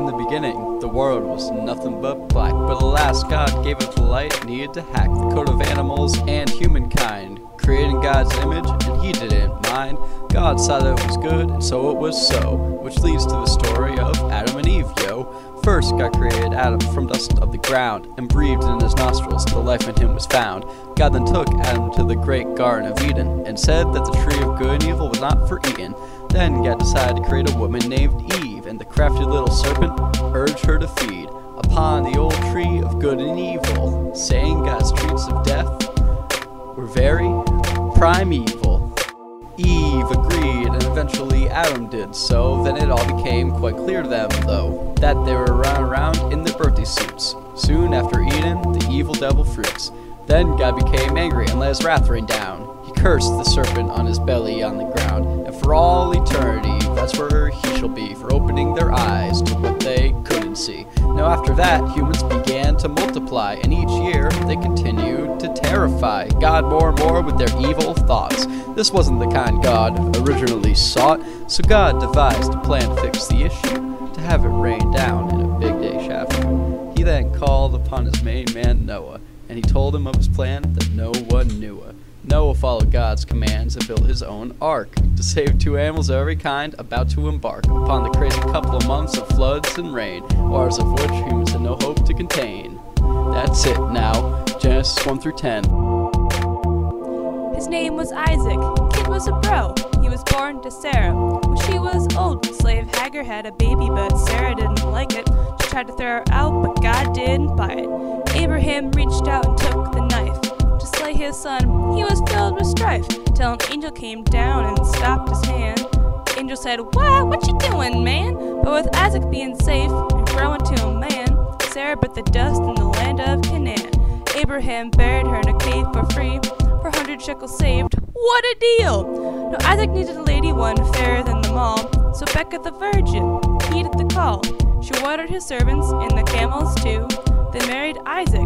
In the beginning, the world was nothing but black, but alas, God gave it the light needed to hack the code of animals and humankind, creating God's image, and he didn't mind. God saw that it was good, and so it was so, which leads to the story of Adam and Eve, yo. First, God created Adam from dust of the ground, and breathed in his nostrils till life in him was found. God then took Adam to the great Garden of Eden, and said that the tree of good and evil was not for eating. Then God decided to create a woman named Eve, and the crafty little serpent urged her to feed upon the old tree of good and evil, saying God's treats of death were very primeval. Eve agreed, and eventually Adam did so. Then it all became quite clear to them, though, that they were running around in their birthday suits, soon after eating the evil devil fruits. Then God became angry and let his wrath rain down. He cursed the serpent on his belly on the ground, and for all eternity that's where he shall be, for opening their eyes to what they couldn't see. Now after that, humans began to multiply, and each year they continued to terrify God more and more with their evil thoughts. This wasn't the kind God originally sought, so God devised a plan to fix the issue, to have it rain down in a big day shower. He then called upon his main man Noah, and he told him of his plan that no one knew of. Noah followed God's commands and built his own ark to save 2 animals of every kind about to embark upon the crazy couple of months of floods and rain, waters of which humans had no hope to contain. That's it now, Genesis 1 through 10. His name was Isaac. Kid was a bro. He was born to Sarah. When she was old, slave Hagar had a baby, but Sarah didn't like it. She tried to throw her out, but God didn't buy it. Abraham reached out and took the knife to slay his son. He was filled with strife, till an angel came down and stopped his hand. Angel said, What you doing, man? But with Isaac being safe and growing to a man, Sarah bit the dust in the land of Canaan. Abraham buried her in a cave for free, for 100 shekels saved. What a deal! Now Isaac needed a lady one fairer than them all, so Becca the virgin heeded the call. She watered his servants and the camels too, then married Isaac.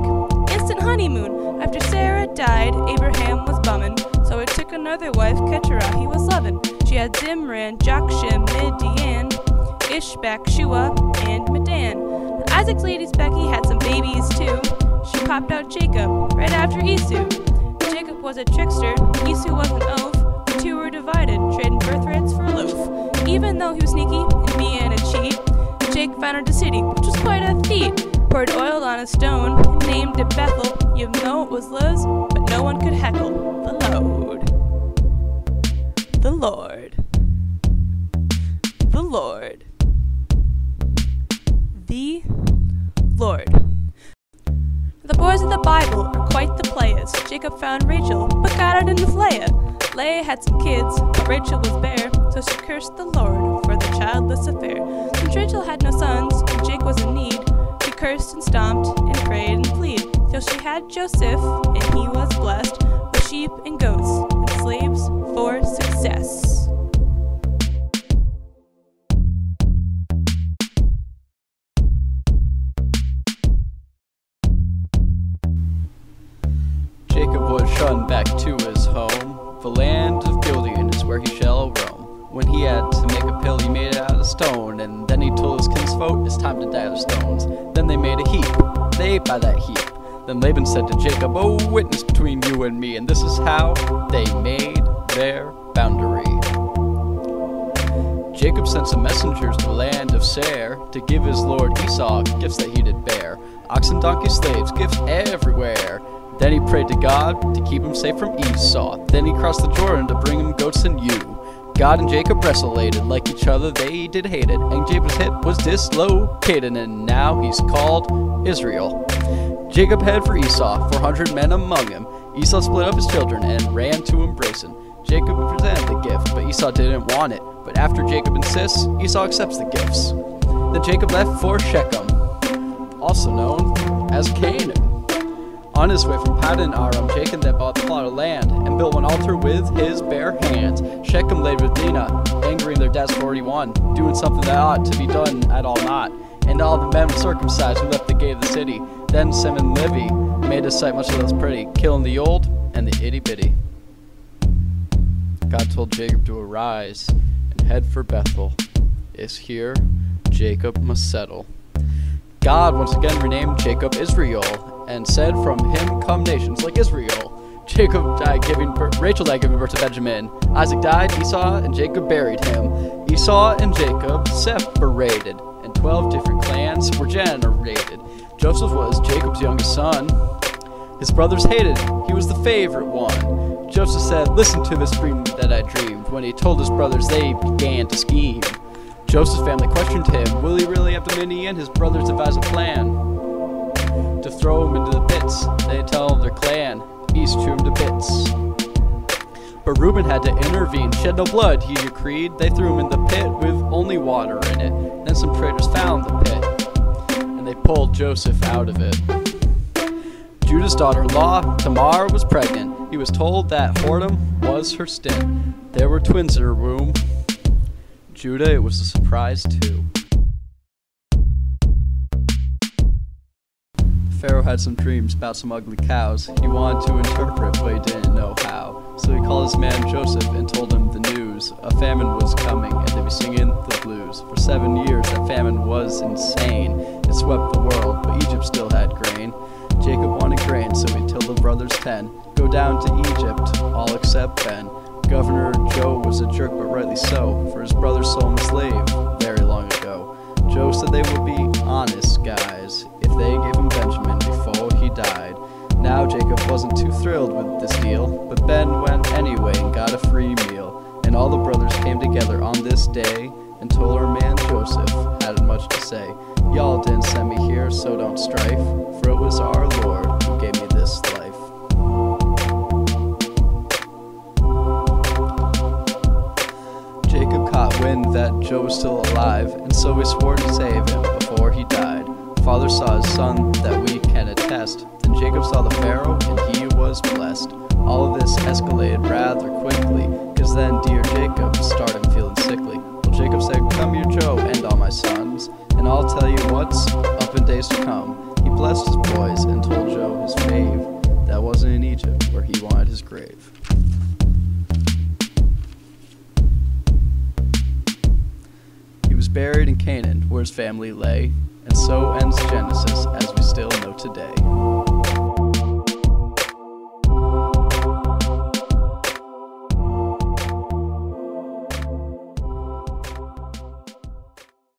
Instant honeymoon. After Sarah died, Abraham was bummin', so he took another wife, Keturah, he was lovin'. She had Zimran, Jokshan, Midian, Ishbak, Shua, and Medan. Isaac's ladies Becky had some babies too. She popped out Jacob right after Esau. Jacob was a trickster, Esau was an oaf. The two were divided, trading birthrights for a loaf. Even though he was sneaky and being a cheat, Jake founded a city, which was quite a feat. Poured oil on a stone and named it Bethel. You know it was Luz, but no one could heckle the load. The Lord. The Lord. The Lord. The boys of the Bible are quite the players. Jacob found Rachel, but got her into Leah. Leah had some kids, but Rachel was bare, so she cursed the Lord for the childless affair. Since Rachel had no sons, and Jake was in need, she cursed and stomped and prayed and pleaded, till she had Joseph, and he was blessed with sheep and goats and slaves for success. Jacob was shunned back to his home. The land of Gilead is where he shall roam. When he had to make a pill, he made it out of stone, and then he told his kinsfolk, it's time to die of stones. Then they made a heap. They ate by that heap. Then Laban said to Jacob, O witness between you and me, and this is how they made their boundary. Jacob sent some messengers to the land of Seir to give his lord Esau gifts that he did bear. Oxen, donkeys, slaves, gifts everywhere. Then he prayed to God to keep him safe from Esau. Then he crossed the Jordan to bring him goats and ewe. God and Jacob wrestlated, like each other they did hate it, and Jacob's hip was dislocated, and now he's called Israel. Jacob headed for Esau, 400 men among him. Esau split up his children and ran to embrace him. Jacob presented the gift, but Esau didn't want it. But after Jacob insists, Esau accepts the gifts. Then Jacob left for Shechem, also known as Canaan. On his way from Paddan Aram, Jacob then bought the plot of land and built one altar with his bare hands. Shechem laid with Dinah, angering their dads 41, doing something that ought to be done at all not. And all the men were circumcised who left the gate of the city. Then Sem and Levi made his sight much less pretty, killing the old and the itty-bitty. God told Jacob to arise and head for Bethel. Is here Jacob must settle. God once again renamed Jacob Israel, and said, "From him come nations like Israel." Rachel died giving birth to Benjamin. Isaac died, Esau and Jacob buried him. Esau and Jacob separated, and 12 different clans were generated. Joseph was Jacob's youngest son. His brothers hated him. He was the favorite one. Joseph said, "Listen to this dream that I dreamed." When he told his brothers, they began to scheme. Joseph's family questioned him. Will he really have dominion? His brothers devised a plan to throw him into the pits. They tell their clan, "East chew him to bits." But Reuben had to intervene. Shed no blood, he decreed. They threw him in the pit with only water in it. Then some traders found the pit, and they pulled Joseph out of it. Judah's daughter-in-law, Tamar, was pregnant. He was told that whoredom was her stint. There were twins in her womb. Judah, it was a surprise too. Pharaoh had some dreams about some ugly cows. He wanted to interpret, but he didn't know how. So he called his man Joseph and told him the news. A famine was coming, and they'd be singing the blues. For 7 years, that famine was insane. It swept the world, but Egypt still had grain. Jacob wanted grain, so he told the brothers 10, "Go down to Egypt, all except Ben." Governor Joe was a jerk, but rightly so, for his brother sold him a slave very long ago. Joe said they would be honest guys if they gave him Benjamin before he died. Now Jacob wasn't too thrilled with this deal, but Ben went anyway and got a free meal. And all the brothers came together on this day and told our man Joseph hadn't much to say. "Y'all didn't send me here, so don't strife, for it was our Lord who gave me this life." Jacob caught wind that Joe was still alive, and so he swore to save him before he died. Father saw his son, that we can attest. Then Jacob saw the Pharaoh, and he was blessed. All of this escalated rather quickly, cause then dear Jacob started feeling sickly. Well, Jacob said, "Come here, Joe, and all my sons, and I'll tell you what's up in days to come." He blessed his boys and told Joe his fave that wasn't in Egypt where he wanted his grave. He was buried in Canaan, where his family lay, and so ends Genesis as we still know today.